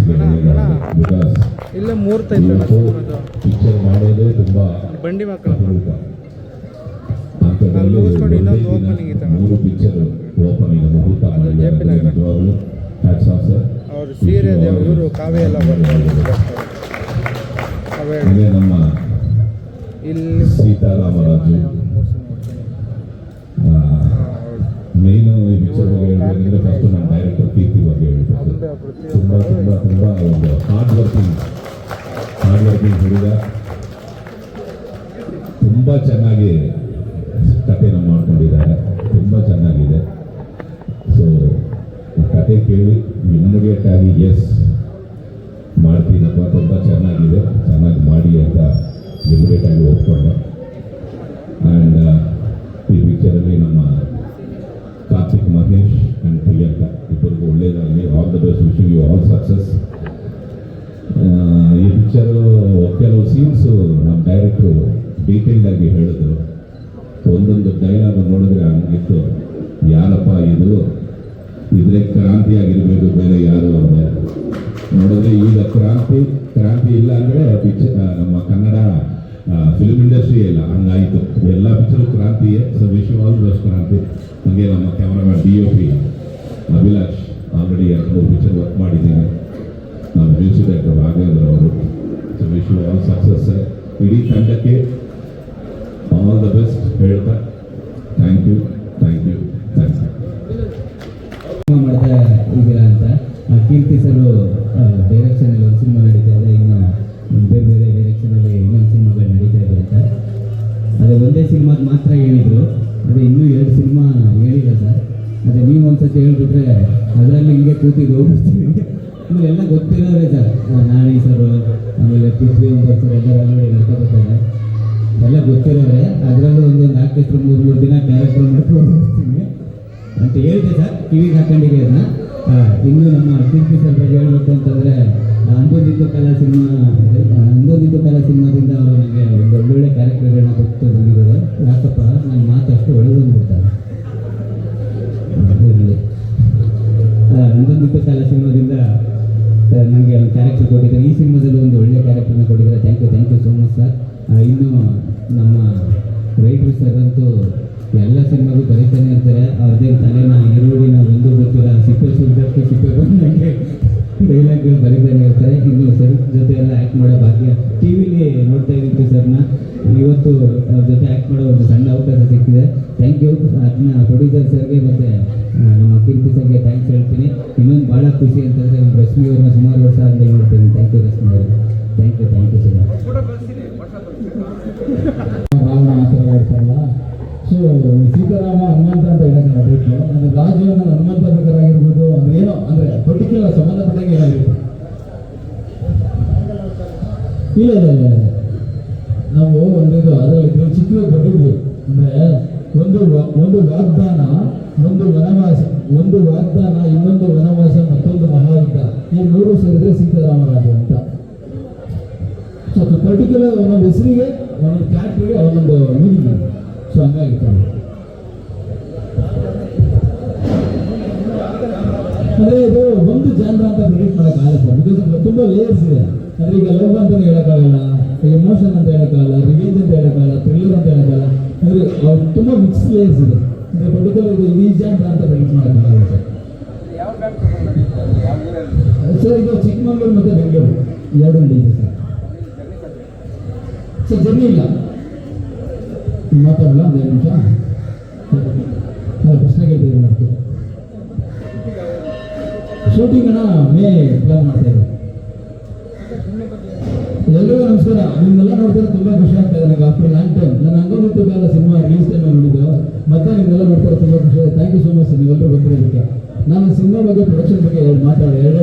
Because ಇಲ್ಲ ಮುಹೂರ್ತ picture ಮಾಡೋದೇ ತುಂಬ ಬಂಡಿ ಮಕ್ಕಳು ಅಂಥದ್ರಲ್ಲಿ 3 ಪಿಕ್ಚರ್ ಓಪನಿಂಗ್ ಮುಹೂರ್ತ ಮಾಡಿದ್ದಾರೆ. Hats off sir. ಅವರು ಸೀರೆ ಇವರು ಕಾವ್ಯ ಎಲ್ಲ ಬರ್ತಾರೆ. ನಮ್ಮ ಇಲ್ಲಿ ಸೀತಾರಾಮರಾಜು ಮೇಯ್ನು ಈ ಪಿಕ್ಚರ್ ಬಗ್ಗೆ ಹೇಳಬೇಕಂದ್ರೆ ಫಸ್ಟ್ ನಮ್ಮ ಡೈರೆಕ್ಟರ್ ಕೀರ್ತಿ ಬಗ್ಗೆ ಹೇಳ್ಬೇಕು. ತುಂಬ ತುಂಬ ತುಂಬ ಒಂದು ಹಾರ್ಡ್ ವರ್ಕಿಂಗ್ ಹುಡುಗ. ತುಂಬ ಚೆನ್ನಾಗಿ ಕಥೆನ ಮಾಡ್ಕೊಂಡಿದ್ದಾರೆ, ತುಂಬ ಚೆನ್ನಾಗಿದೆ. ಸೊ ಕತೆ ಕೇಳಿ ಇಮಿಡಿಯೇಟ್ ಆಗಿ ಎಸ್ ಮಾಡ್ತೀನಪ್ಪ, ತುಂಬ ಚೆನ್ನಾಗಿದೆ, ಚೆನ್ನಾಗಿ ಮಾಡಿ ಅಂತ ಇಮಿಡಿಯೇಟ್ ಆಗಿ ಒಪ್ಕೊಂಡೆ. ಆ್ಯಂಡ್ ಈ ಪಿಕ್ಚರಲ್ಲಿ ನಮ್ಮ ಕಾರ್ತಿಕ್, ಮಹೇಶ್ ಆ್ಯಂಡ್ ಪ್ರಿಯಾಂಕಾ ಇಬ್ಬರಿಗೂ ಒಳ್ಳೆಯದಾಗಲಿ. All the best, wishing you all success. ಈ ಪಿಕ್ಚರು ಕೆಲವು ಸೀನ್ಸು ನಮ್ಮ ಡೈರೆಕ್ಟ್ರು ಡೀಟೇಲ್ಡಾಗಿ ಹೇಳಿದ್ರು. ಒಂದೊಂದು ಡೈಲಾಗ್ ನೋಡಿದ್ರೆ ಹಂಗಿತ್ತು, ಯಾರಪ್ಪ ಇದ್ರೆ ಕ್ರಾಂತಿಯಾಗಿರ್ಬೇಕು, ಬೇರೆ ಯಾರು ಅಂದರೆ ನೋಡಿದ್ರೆ ಈಗ ಕ್ರಾಂತಿ ಇಲ್ಲ ಅಂದರೆ ನಮ್ಮ ಕನ್ನಡ ಫಿಲ್ಮ್ ಇಂಡಸ್ಟ್ರಿ ಇಲ್ಲ, ಹಂಗಾಯಿತು. ಎಲ್ಲ ಪಿಕ್ಚರು ಕ್ರಾಂತಿಯೇ. So wish all the best Kranti. ಹಾಗೆ ನಮ್ಮ cameraman DOP Abhilash already 2 picture work ಮಾಡಿದ್ದೀನಿ. ನಮ್ಮ ಮ್ಯೂಸಿಕ್ ಡೈರೆಕ್ಟರ್ ರಾಘವೇಂದ್ರ ಅವರು. So wish you all success sir. ಇಡೀ ತಂಡಕ್ಕೆ ಆಲ್ ದ ಬೆಸ್ಟ್ ಹೇಳ್ತಾ ಥ್ಯಾಂಕ್ ಯು. ಮಾಡ್ತಾ ಇದ್ದೀರಾ ಅಂತ ಕೀರ್ತಿ ಸರ್ ಡೈರೆಕ್ಷನಲ್ಲಿ ಒಂದು ಸಿನಿಮಾ ನಡೀತಾ ಇದೆ, ಇನ್ನು ಬೇರೆ ಬೇರೆ ಡೈರೆಕ್ಷನಲ್ಲಿ ಇನ್ನೊಂದು ಸಿನಿಮಾಗಳು ನಡೀತಾ ಇದೆ ಅಂತ. ಅದೇ ಒಂದೇ ಸಿನಿಮಾದ ಮಾತ್ರ ಹೇಳಿದರು, ಅದೇ ಇನ್ನೂ 2 ಸಿನಿಮಾ ಹೇಳಿಲ್ಲ ಸರ್. ಅದೇ ನೀವು ಒಂದ್ಸತಿ ಹೇಳ್ಬಿಟ್ರೆ ಅದರಲ್ಲಿ ಹಿಂಗೆ ಕೂತಿದ್ದು ಹೋಗ್ಬಿಡ್ತೀವಿ. ಆಮೇಲೆ ಎಲ್ಲ ಗೊತ್ತಿರೋರೇ ಸರ್, ನಾಣಿ ಸರ್ ಆಮೇಲೆ ಪೃಥ್ವಿ ಅಂಬರ್ ಸರ್ ಎಲ್ಲರೂ ಆಲ್ರೆಡಿ ನಡ್ಕೊಬೇಕಾರೆ ಎಲ್ಲ ಗೊತ್ತಿರೋರೆ. ಅದರಲ್ಲೂ ಒಂದು 4-3 ದಿನ ಕ್ಯಾರೆಕ್ಟರ್ ಮಾಡ್ಕೊಂಡು ಹೋಗ್ತೀನಿ ಅಂತ ಹೇಳಿದೆ ಸರ್, ಕಿವಿಗೆ ಹಾಕೊಂಡಿದೆ ಅದನ್ನ. ಇನ್ನು ನಮ್ಮ ಕೀರ್ತಿ ಸರ್ ಬಗ್ಗೆ ಹೇಳ್ಬೇಕು ಅಂತಂದರೆ ಅಂದೊಂದಿದ್ದು ಕಲಾ ಸಿನಿಮಾದಿಂದ ಅವರು ನನಗೆ ಒಂದು ಒಳ್ಳೊಳ್ಳೆ ಕ್ಯಾರೆಕ್ಟರ್ಗಳನ್ನ ಕೊಟ್ಟು ಬಂದಿದ್ದಾರೆ. ಯಾಕಪ್ಪ ನನ್ನ ಮಾತು ಅಷ್ಟು ಒಳಗೊಂಡ್ಬಿಡ್ತಾರೆ. ಅಂದೊಂದಿದ್ದು ಕಲಾ ಸಿನಿಮಾದಿಂದ ನನಗೆ ಒಂದು ಕ್ಯಾರೆಕ್ಟರ್ ಕೊಟ್ಟಿದ್ದಾರೆ. ಈ ಸಿನಿಮಾದಲ್ಲಿ ಒಂದು ಒಳ್ಳೆಯ ಕ್ಯಾರೆಕ್ಟರ್ನ ಕೊಟ್ಟಿದ್ದಾರೆ. Thank you so much sir. ಇನ್ನು ನಮ್ಮ ರೈಟ್ರು ಸರ್ ಅಂತೂ ಎಲ್ಲ ಸಿನಿಮಾಗೂ ಬರೀತಾನೆ ಇರ್ತಾರೆ. ಅವ್ರದ್ದೇ ತಲೆನ ಈರುಳ್ಳಿನ ಒಂದು ಗೊತ್ತಿಲ್ಲ, ಸಿಪ್ಪೆ ಸುರಿದಷ್ಟು ಸಿಪ್ಪೆ ಬಂದಂಗೆ ಡೈಲಾಗ್ಗಳು ಬರೀತಾನೆ ಇರ್ತಾರೆ. ಇನ್ನು ಸರ್ ಜೊತೆ ಎಲ್ಲ ಆ್ಯಕ್ಟ್ ಮಾಡೋ ಭಾಗ್ಯ TV ನೋಡ್ತಾ ಇದ್ದಿತ್ತು ಸರ್ನ. ಇವತ್ತು ಅವ್ರ ಜೊತೆ ಆ್ಯಕ್ಟ್ ಮಾಡೋ ಒಂದು ಸಣ್ಣ ಅವಕಾಶ ಸಿಕ್ಕಿದೆ. Thank you. ಅದನ್ನ ಪ್ರೊಡ್ಯೂಸರ್ ಸರ್ಗೆ ಮತ್ತು ನಮ್ಮ ಕೀರ್ತಿ ಸರ್ಗೆ ಥ್ಯಾಂಕ್ಸ್ ಹೇಳ್ತೀನಿ. ಇನ್ನೊಂದು ಭಾಳ ಖುಷಿ ಅಂತಂದರೆ ನಮ್ಮ ರಶ್ಮಿ ಅವ್ರನ್ನ ಸುಮಾರು ವರ್ಷ ಆದಮೇಲೆ ನೋಡ್ತೀನಿ. ಥ್ಯಾಂಕ್ ಯು ರಶ್ಮಿ ಅವರು. Thank you sir. ರಾವಣ ಆ ಥರ ಇರ್ತಾರಲ್ಲ, ಸೊ ಸೀತಾರಾಮ ಹನುಮಂತ ಅಂತ ಹೇಳೋಕ್ಕಲ್ಲ ಬೇಕು. ಅಂದರೆ ರಾಜು ಅನ್ನೋದು ಹನುಮಂತ ಬೇಕಾಗಿರ್ಬೋದು, ಅಂದ್ರೆ ಏನೋ ಅಂದರೆ ಪರ್ಟಿಕ್ಯುಲರ್ ಸಂಬಂಧಪಟ್ಟಂಗೆ ಏನಾಗಿರುತ್ತೆ. ಇಲ್ಲ ನಾವು ಒಂದು ಅದರಲ್ಲಿ ಚಿತ್ರವಾಗಿ ಬರೆದಿದ್ವಿ. ಅಂದರೆ ಒಂದು ವಾಗ್ದಾನ, ಇನ್ನೊಂದು ವನವಾಸ, ಮತ್ತೊಂದು ಮಹಾಯುದ್ಧ, ಈ 3 ಸೇರಿದ್ರೆ ಸೀತಾರಾಮರಾಜು ಅಂತ. ಸೊ ಪರ್ಟಿಕ್ಯುಲರ್ ಒಂದೊಂದು ಹೆಸರಿಗೆ, ಒಂದೊಂದು ಕ್ಯಾರೆಕ್ಟರ್ಗೆ ಒಂದೊಂದು ಮೀನಿಂಗ್. ಸೊ ಹಂಗಾಗಿತ್ತು. ಅಂದರೆ ಇದು ಒಂದು ಜಾನ್ರ ಅಂತ ಪ್ರೆಡಿಕ್ಟ್ ಮಾಡೋಕ್ಕಾಗಲ್ಲ ಸರ್, ಬಿಕಾಸ್ ತುಂಬ ಲೇಯರ್ಸ್ ಇದೆ. ಅಂದರೆ ಈಗ ಲವ್ ಅಂತಲೇ ಹೇಳೋಕ್ಕಾಗಲ್ಲ, ಎಮೋಷನ್ ಅಂತ ಹೇಳೋಕ್ಕಾಗಲ್ಲ, ರಿವೆಂಜ್ ಅಂತ ಹೇಳೋಕ್ಕಾಗಲ್ಲ, ಥ್ರಿಲ್ಲರ್ ಅಂತ ಹೇಳೋಕ್ಕಾಗಲ್ಲ. ಅಂದರೆ ತುಂಬ ಮಿಕ್ಸ್ ಲೇಯರ್ಸ್ ಇದೆ. ಅಂದರೆ ಪರ್ಟಿಕ್ಯುಲರ್ ಇದು ಈ ಜಾನ್ರ ಅಂತ ಪ್ರೆಡಿಕ್ಟ್ ಮಾಡೋಕ್ಕಾಗಲ್ಲ ಸರ್. ಇದು ಚಿಕ್ಕಮಗಳೂರು ಮತ್ತು ಬೆಂಗಳೂರು 2 ನಡೆಯುತ್ತೆ ಸರ್. ಜರ್ನಿ ಇಲ್ಲ, ಮಾತಾಡಲ್ಲ, ಒಂದು 2 ನಿಮಿಷ ಪ್ರಶ್ನೆ ಕೇಳ್ತಿದ್ದೀವಿ. ಮಾಡ್ತೀವಿ ಶೂಟಿಂಗನ್ನ ಮೇ ಪ್ಲಾನ್ ಮಾಡ್ತಾ ಇದ್ದೀವಿ. ಎಲ್ಲರಿಗೂ ನಮಸ್ಕಾರ. ನಿಮ್ಮೆಲ್ಲ ನೋಡ್ತಾರೆ ತುಂಬ ಖುಷಿ ಆಗ್ತಾ ಇದೆ ನನಗೆ. ಆಫ್ಟರ್ ಲಾಂಗ್ ಟೈಮ್ ನಾನು ಅಂಗಮುತ್ತು ಕಾಲ ಸಿನಿಮಾ ರಿಲೀಸ್ ಟೈಮ್ ನೋಡಿದ್ದು, ಮತ್ತೆ ನಿಮ್ಮೆಲ್ಲ ನೋಡ್ತಾರೆ ತುಂಬ ಖುಷಿ ಆಗಿದೆ. ಥ್ಯಾಂಕ್ ಯು ಸೋ ಮಚ್ ನೀವೆಲ್ಲರೂ ಬಂದಿರೋದಕ್ಕೆ. ನಾನು ಸಿನಿಮಾ ಬಗ್ಗೆ, ಪ್ರೊಡಕ್ಷನ್ ಬಗ್ಗೆ ಎರಡು ಮಾತು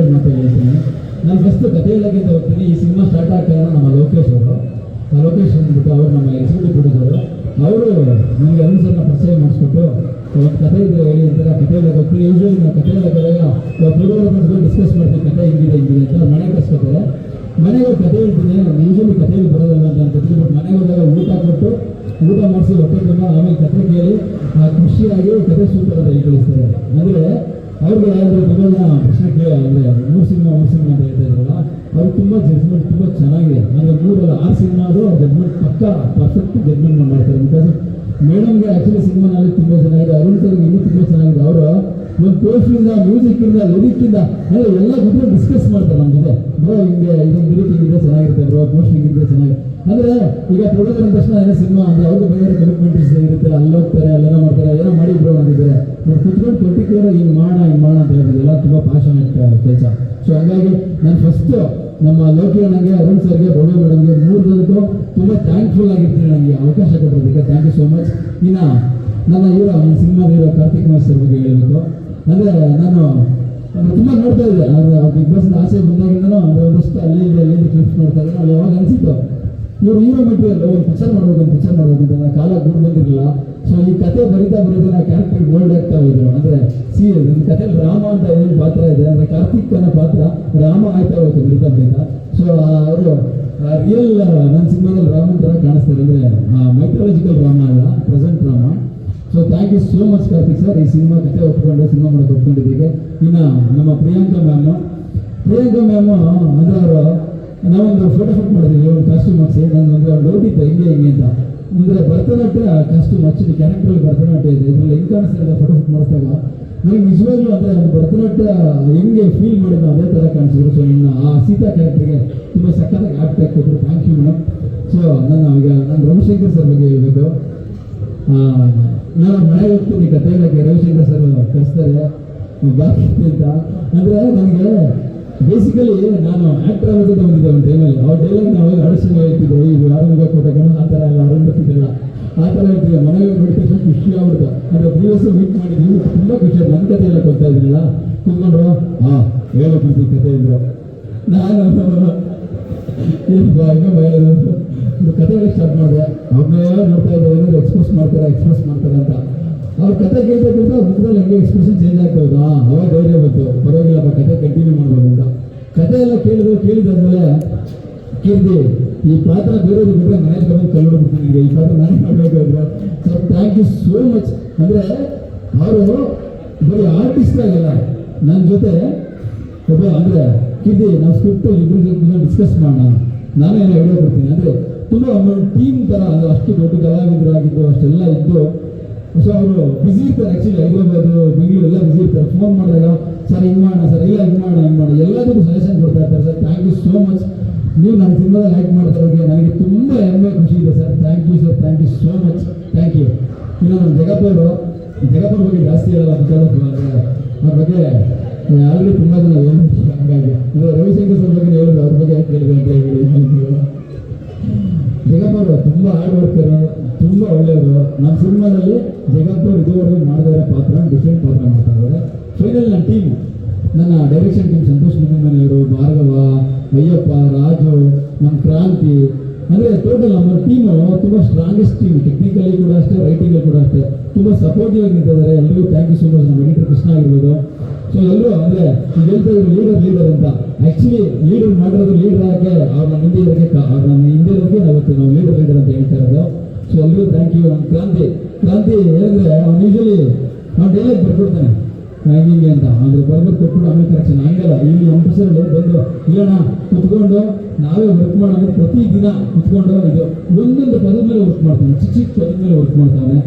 ಹೇಳ್ತೀನಿ. ನಾನು ಫಸ್ಟ್ ಕಥೆ ಹೇಳೋಕ್ಕಿಂತ ಹೋಗ್ತೀನಿ. ಈ ಸಿನಿಮಾ ಸ್ಟಾರ್ಟ್ ಆಗ್ತಾ ನಮ್ಮ ಲೋಕೇಶ್ ಅಂದ್ಬಿಟ್ಟು ಅವರು ನಮ್ಮ ಎಕ್ಸಿಕ್ಯೂಟಿವ್ ಪ್ರೊಡ್ಯೂಸರು. ಅವರು ನನಗೆ ಅರುಣ್ ಸರ್ನ ಪರಿಚಯ ಮಾಡಿಸ್ಬಿಟ್ಟು ಒಂದು ಕಥೆ ಇದ್ರೆ ಹೇಳಿ ಅಂತಾರೆ. ಕಥೆ ಹೇಳಕ್ಕೆ ಹೋಗ್ತೀನಿ. ಯೂಶ್ವಲಿ ನಾವು ಕಥೆ ಹೇಳೋಕ್ಕಾಗ ಪ್ರೊಡ್ಯೂಸರ್ ಡಿಸ್ಕಸ್ ಮಾಡ್ತೀವಿ, ಕಥೆ ಹಿಂಗಿದೆ ಅಂತ. ಅವ್ರು ಮನೆಗೆ ಕರ್ಸ್ಕೊತಾರೆ. ಮನೆಗೆ ಕಥೆ ಹೇಳ್ತೀನಿ. ಯೂಶ್ವಲಿ ಕಥೆಯಲ್ಲಿ ಬರೋದಲ್ಲ ಅಂತ ಅನ್ಕೊತೀನಿ. ಮನೆಗೆ ಹೋದಾಗ ಊಟ ಮಾಡಿಸಿ ಹೊಟ್ಟೆ ತುಂಬ ಆಮೇಲೆ ಕಥೆ ಕೇಳಿ ಖುಷಿಯಾಗಿ ಕಥೆ ಸೂಪರ್ ಅಂತ ಕಳಿಸ್ತಾರೆ. ಅಂದರೆ ಅವ್ರಿಗೆ ಯಾರಾದರೂ ತುಂಬ ಪ್ರಶ್ನೆ ಅಂದರೆ 3 ಸಿನಿಮಾ ಅಂತ ಹೇಳ್ತಾ ಇದ್ದಾರೆ. ಜಡ್ಜ್ಮೆಂಟ್ ತುಂಬ ಚೆನ್ನಾಗಿದೆ. ಅಂದರೆ 3-6 ಸಿನಿಮಾ ಆದರೂ ಜಡ್ಜ್ಮೆಂಟ್ ಪಕ್ಕ ಪರ್ಫೆಕ್ಟ್ ಜಡ್ಜ್ಮೆಂಟ್ ಮಾಡ್ತಾರೆ. ಬಿಕಾಸ್ ಮೇಡಮ್ಗೆ ಆ್ಯಕ್ಚುಲಿ ಸಿನಿಮಾ ನಾಲೆಜ್ ತುಂಬ ಚೆನ್ನಾಗಿದೆ, ಅರುಣ್ ಸರ್ಗೆ ಇನ್ನೂ ತುಂಬ ಚೆನ್ನಾಗಿದೆ. ಅವರು ಒಂದು ಪೋಸ್ಟ್ರಿಂದ, ಮ್ಯೂಸಿಕ್ಕಿಂದ, ಲಿರಿಕ್ಕಿಂದ ಅಂದರೆ ಎಲ್ಲ ಜೊತೆ ಡಿಸ್ಕಸ್ ಮಾಡ್ತಾರೆ ನಮ್ಮ ಜೊತೆ. ಬ್ರೋ ಹಿಂಗೆ ಇದೊಂದು ಲಿರಿಕ್ ಹಿಂಗಿದೆ ಚೆನ್ನಾಗಿರುತ್ತೆ ಬ್ರೋ, ಪೋಸ್ಟ್ ಹಿಂಗಿದೆ ಚೆನ್ನಾಗಿದೆ. ಅಂದರೆ ಈಗ ಪ್ರೊಡ್ಯೂಸರ್ ಅಂದ ತಕ್ಷಣ ಏನೋ ಸಿನಿಮಾ ಅಂದರೆ ಅವ್ರಿಗೆ ಬೇರೆ ಕಮಿಟ್ಮೆಂಟ್ಸ್ ಇರುತ್ತೆ, ಅಲ್ಲಿ ಹೋಗ್ತಾರೆ, ಅಲ್ಲೇನೋ ಮಾಡ್ತಾರೆ, ಏನೋ ಮಾಡಿ ಬ್ರೋ ಅಂದಿದ್ದಾರೆ. ನಾವು ಕುತ್ಕೊಂಡು ಪರ್ಟಿಕ್ಯುಲರ್ ಹಿಂಗೆ ಮಾಡೋಣ ಅಂತ ಹೇಳಿದ್ರೆ ಎಲ್ಲ ತುಂಬ ಪ್ಯಾಷನೇಟ್ ಕೆಲಸ. ಸೊ ಹಂಗಾಗಿ ನಾನು ಫಸ್ಟು ನಮ್ಮ ಲೋಕಿ ಅಣ್ಣಂಗೆ, ಅರುಣ್ ಸರ್ಗೆ, ಪ್ರಭು ಮೇಡಮ್ಗೆ 3 ಜನಕ್ಕೂ ತುಂಬ ಥ್ಯಾಂಕ್ಫುಲ್ ಆಗಿರ್ತೀನಿ ನನಗೆ ಅವಕಾಶ ಕೊಟ್ಟಿರೋದಕ್ಕೆ. Thank you so much. ಇನ್ನು ನನ್ನ ನನ್ನ ಸಿನಿಮಾದ ಹೀರೋ ಕಾರ್ತಿಕ್ ಮಾಸ್ಟರ್ ಬಗ್ಗೆ ಹೇಳಬೇಕು. ಅಂದರೆ ನಾನು ತುಂಬ ನೋಡ್ತಾ ಇದ್ದೆ ಬಿಗ್ ಬಾಸ್ ಆಸೆ ಬಂದಾಗಿಂದನೂ ಅಂದರೆ ಒಂದಷ್ಟು ಅಲ್ಲಿಂದ ಕ್ಲಿಪ್ಸ್ ನೋಡ್ತಾ ಇದ್ದೆ. ಅಲ್ಲಿ ಯಾವಾಗ ಅನಿಸಿತ್ತು ಇವರು ಹೀರೋ ಮೆಟೀರಿಯಲ್ ಒಂದು ಪಿಕ್ಚರ್ ಮಾಡ್ಬೇಕು ಅಂತ ನನ್ನ ಕಾಲ ಗುಡ್ ಬಂದಿರಲಿಲ್ಲ. ಸೊ ಈ ಕತೆ ಬರೀತಾ ನಾ ಕ್ಯಾರೆಕ್ಟರ್ ಗೋಲ್ಡ್ ಆಗ್ತಾ ಹೋದ್ರು. ಅಂದರೆ ನನ್ನ ಕಥೆಯಲ್ಲಿ ರಾಮ ಅಂತ ಏನು ಪಾತ್ರ ಇದೆ, ಅಂದರೆ ಕಾರ್ತಿಕ್ ಅನ್ನೋ ಪಾತ್ರ ರಾಮ ಆಯ್ತಾ ಹೋಯ್ತು ಬರೀತಾ. ಸೊ ಅವರು ರಿಯಲ್ ನನ್ನ ಸಿನಿಮಾದಲ್ಲಿ ರಾಮನ್ ಥರ ಕಾಣಿಸ್ತಾರೆ. ಅಂದರೆ ಮೈಥಾಲಜಿಕಲ್ ರಾಮ ಅಲ್ಲ, present Rama. So thank you so much Karthik sir, ಈ ಸಿನಿಮಾ ಕತೆ ಒಪ್ಕೊಂಡು ಸಿನಿಮಾ ಮಾಡೋಕೆ ಒಪ್ಕೊಂಡಿದ್ದೀವಿ. ಇನ್ನು ನಮ್ಮ ಪ್ರಿಯಾಂಕಾ ಮ್ಯಾಮು ಅಂದರೆ ಅವರು ನಾವೊಂದು ಫೋಟೋ ಶೂಟ್ ಮಾಡಿದ್ವಿ, ಒಂದು ಕಾಸ್ಟ್ಯೂಮ್ ಹಾಕ್ಸಿ. ನಾನು ಅಂದರೆ ಅವ್ರು ಡೌಟ್ ಇತ್ತು ಹಿಂಗೆ ಅಂತ. ಅಂದರೆ Bharatanatyam costume actually character Bharatanatyam ಇದೆ, ಇದರಲ್ಲಿ ಹೆಂಗೆ ಕಾಣಿಸ್ತಾರೆ ಫೋಟೋ ಶೂಟ್ ಮಾಡಿಸಿದಾಗ ನನಗೆ ನಿಜವಾಗ್ಲೂ ಅಂದರೆ ಒಂದು ಭರತನಾಟ್ಯ ಹೆಂಗೆ ಫೀಲ್ ಮಾಡಿದ್ರು ಅದೇ ಥರ ಕಾಣಿಸಿದ್ರು. ಸೊ ಇನ್ನು ಆ ಸೀತಾ ಕ್ಯಾರೆಕ್ಟರ್ಗೆ ತುಂಬ ಸಕ್ಕತ್ತಾಗಿ ಆ್ಯಕ್ಟ್ ಕೊಟ್ಟರು. Thank you madam. ಸೊ ನಾನು ರವಿಶಂಕರ್ ಸರ್ ಬಗ್ಗೆ ಹೇಳ್ಬೇಕು. ನಾನು ಮನೆಗೆ ಹೋಗ್ತೀನಿ ಕತೆ ಹೇಳಕ್ಕೆ, ರವಿಶಂಕರ್ ಸರ್ ಕರೆಸ್ತಾರೆ ಬಾಕಿ ಅಂತ. ಅಂದರೆ ನನಗೆ ಬೇಸಿಕಲಿ ನಾನು ಆ್ಯಕ್ಟರ್ ಆಗೋದು ಬಂದಿದ್ದೆ ಒಂದು ಟೈಮಲ್ಲಿ. ಆ ಡೈಲಾಗ್ ನಾವು ಆಡಿಷನ್ ಹೇಳ್ತಿದ್ದೆ, ಇದು ಆರಂಭ ಕೊಟ್ಟಗಳು ಆ ಥರ ಎಲ್ಲ ಅರುಂಧತಿದ್ದೆಲ್ಲ ಆ ಥರ ಹೇಳ್ತಿದ್ದೆ. ಮನೆಗೆ ನೋಡಿದ ಖುಷಿ ಆಗ್ಬಿಡ್ತು. ಅಂದರೆ ಪ್ರೀವಿಯಸ್ ಮೀಟ್ ಮಾಡಿದ್ವಿ, ತುಂಬ ಖುಷಿ ಆಯ್ತು. ನನ್ನ ಕತೆ ಎಲ್ಲ ಕೊಡ್ತಾ ಇದ್ದೀನಲ್ಲ, ಕೂತ್ಕೊಂಡ್ರು ಹೇಳೋದು ಕತೆ ಇದ್ರು. ನಾನು ಇನ್ನೂ ಬಯಲು ಕತೆ ಹೇಳಕ್ಕೆ ಸ್ಟಾರ್ಟ್ ಮಾಡಿದೆ. ಅವ್ರನ್ನೇ ನೋಡ್ತಾ ಇದ್ದೆ, ಏನಾದ್ರು ಎಕ್ಸ್ಪ್ರೆಸ್ ಮಾಡ್ತಾರೆ ಅಂತ. ಅವ್ರ ಕತೆ ಕೇಳ್ಬೇಕಂತ ಮುಖದಲ್ಲಿ ಹೆಂಗೆ ಎಕ್ಸ್ಪ್ರೆಷನ್ ಚೇಂಜ್ ಆಗ್ತದೆ. ಅವಾಗ ಧೈರ್ಯ ಬಂತು, ಪರವಾಗಿಲ್ಲಪ್ಪ ಕತೆ ಕಂಟಿನ್ಯೂ ಮಾಡ್ಬೋದು ಅಂತ. ಕತೆ ಎಲ್ಲ ಕೇಳಿದಾದ್ಮೇಲೆ ಕೀರ್ತಿ ಈ ಪಾತ್ರ ಬೇರೆಯವ್ರು ಬಿಟ್ಟರೆ ಮನೇಲಿ ಬಂದು ಕಲ್ಬಿಡ್ತೀನಿ, ಈ ಪಾತ್ರ ನಾನೇ ಮಾಡಬೇಕಾದ್ರೆ. So thank you so much. ಅಂದರೆ ಅವರು ಬರೀ ಆರ್ಟಿಸ್ಟ್ ಆಗಲ್ಲ, ನನ್ನ ಜೊತೆ ಒಬ್ಬ ಅಂದರೆ ಕೀರ್ತಿ ನಾವು ಸ್ಕ್ರಿಪ್ಟು ಇಬ್ಬರು ಡಿಸ್ಕಸ್ ಮಾಡೋಣ, ನಾನೇನೋ ಐಡಿಯಾ ಕೊಡ್ತೀನಿ. ಅಂದರೆ ತುಂಬ ಟೀಮ್ ಥರ, ಅಂದರೆ ಅಷ್ಟು ದೊಡ್ಡ ಕಲಾವಿದರಾಗಿದ್ದು ಅಷ್ಟೆಲ್ಲ ಇದ್ದು. ಸೊ ಅವರು ಬಿಸಿ ಇರ್ತಾರೆ. ಆ್ಯಕ್ಚುಲಿ ಹೈದರಾಬಾದು, ಬೆಂಗಳೂರು ಎಲ್ಲ ಬಿಸಿ ಇರ್ತಾರೆ. ಫೋನ್ ಮಾಡಿದಾಗ ಸರ್ ಹಿಂಗೆ ಮಾಡೋಣ, ಸರ್ ಇಲ್ಲ ಹಿಂಗೆ ಮಾಡೋಣ ಎಲ್ಲದಕ್ಕೂ ಸಜೆಷನ್ ಕೊಡ್ತಾ ಇರ್ತಾರೆ. Sir thank you so much. ನೀವು ನನ್ನ ಸಿನಿಮಾದಲ್ಲಿ ಆ್ಯಕ್ಟ್ ಮಾಡ್ತಾರೋರಿಗೆ ನನಗೆ ತುಂಬ ಹೆಮ್ಮೆ ಖುಷಿ ಇದೆ sir. Thank you sir, thank you so much. Thank you. ಇನ್ನು ನಮ್ಮ ಜಗಪ್ಪವ್ರ ಬಗ್ಗೆ ಜಾಸ್ತಿ ಹೇಳಲ್ಲ, ಅವ್ರ ಬಗ್ಗೆ ಆಲ್ರೆಡಿ ತುಂಬ ಜನ ಹೇಳಿದ್ರು. ಹಾಗಾಗಿ ರವಿಶಂಕರ್ ಸರ್ ಬಗ್ಗೆ ಹೇಳಿದ್ರು, ಅವ್ರ ಬಗ್ಗೆ ಯಾಕೆ ಹೇಳಿದ್ರು ಅಂತ ಹೇಳಿ. ಜಗಪ್ಪವರು ತುಂಬ ಹಾರ್ಡ್ ವರ್ಕರು, ತುಂಬ ಒಳ್ಳೆಯವರು. ನಮ್ಮ ಸಿನಿಮಾದಲ್ಲಿ ಜಗಪ್ಪವ್ರು ಇದುವರೆಗೂ ಮಾಡಿದಾರೆ ಪಾತ್ರ, ಡಿಫ್ರೆಂಟ್ ಪಾತ್ರ ಮಾಡ್ತಾ ಇದ್ದಾರೆ. ಫೈನಲ್ ನನ್ನ ಟೀಮ್, ನನ್ನ ಡೈರೆಕ್ಷನ್ ಟೀಮ್ ಸಂತೋಷ್ ಮನೆಯವರು, ಭಾರ್ಗವ, ಅಯ್ಯಪ್ಪ, ರಾಜು, ನಮ್ಮ ಕ್ರಾಂತಿ, ಅಂದರೆ ಟೋಟಲ್ ನಮ್ಮ ಟೀಮು ತುಂಬ ಸ್ಟ್ರಾಂಗೆಸ್ಟ್ ಟೀಮ್. ಟೆಕ್ನಿಕಲಿ ಕೂಡ ಅಷ್ಟೇ, ರೈಟಿಂಗಲ್ಲಿ ಕೂಡ ಅಷ್ಟೇ ತುಂಬ ಸಪೋರ್ಟಿವ್ ಆಗಿ ನಿಂತಿದ್ದಾರೆ. ಎಲ್ಲರಿಗೂ ಥ್ಯಾಂಕ್ ಯು ಸೋ ಮಚ್. ನಮ್ಮ ಎಡಿಟರ್ ಕೃಷ್ಣ ಆಗಿರ್ಬೋದು. ಸೊ ಎಲ್ಲರೂ ಅಂದರೆ ಹೇಳ್ತಾ ಇದ್ರು ಲೀಡರ್ ಅಂತ. ಆ್ಯಕ್ಚುಲಿ ಲೀಡರ್ ಮಾಡಿರೋದು ಲೀಡರ್ ಆಗಿ ಅವ್ರನ್ನ ಹಿಂದೆ ಇರೋಕ್ಕೆ ನಾವು ಲೀಡರ್ ಅಂತ ಹೇಳ್ತಾ ಇರೋದು. ಸೊ ಎಲ್ಲರೂ ಥ್ಯಾಂಕ್ ಯು. ನಮ್ಮ ಕ್ರಾಂತಿ ಹೇಳಿದ್ರೆ ಅವ್ನು ಯೂಶಲಿ ಅವ್ನು ಡೈಲಾಗ್ ಬರ್ಕೊಡ್ತಾನೆ ಹಿಂಗೆ ಅಂತ, ಅಂದರೆ ಬರ್ಬೋದು ಕೊಟ್ಬಿಟ್ಟು ಆಮೇಲೆ ಕರೆಕ್ಷನ್ ಹಂಗಲ್ಲ. ಇಲ್ಲಿ ಅಂಪಸಲ್ಲಿ ಬಂದು ಇಲ್ಲೋಣ ಕುತ್ಕೊಂಡು ನಾವೇ ವರ್ಕ್ ಮಾಡೋದು, ಪ್ರತಿದಿನ ಕುತ್ಕೊಂಡು ಇದು ಒಂದೊಂದು ಪದದ ಮೇಲೆ ವರ್ಕ್ ಮಾಡ್ತಾನೆ, ಚಿಕ್ಕ ಪದದ ಮೇಲೆ ವರ್ಕ್ ಮಾಡ್ತಾನೆ.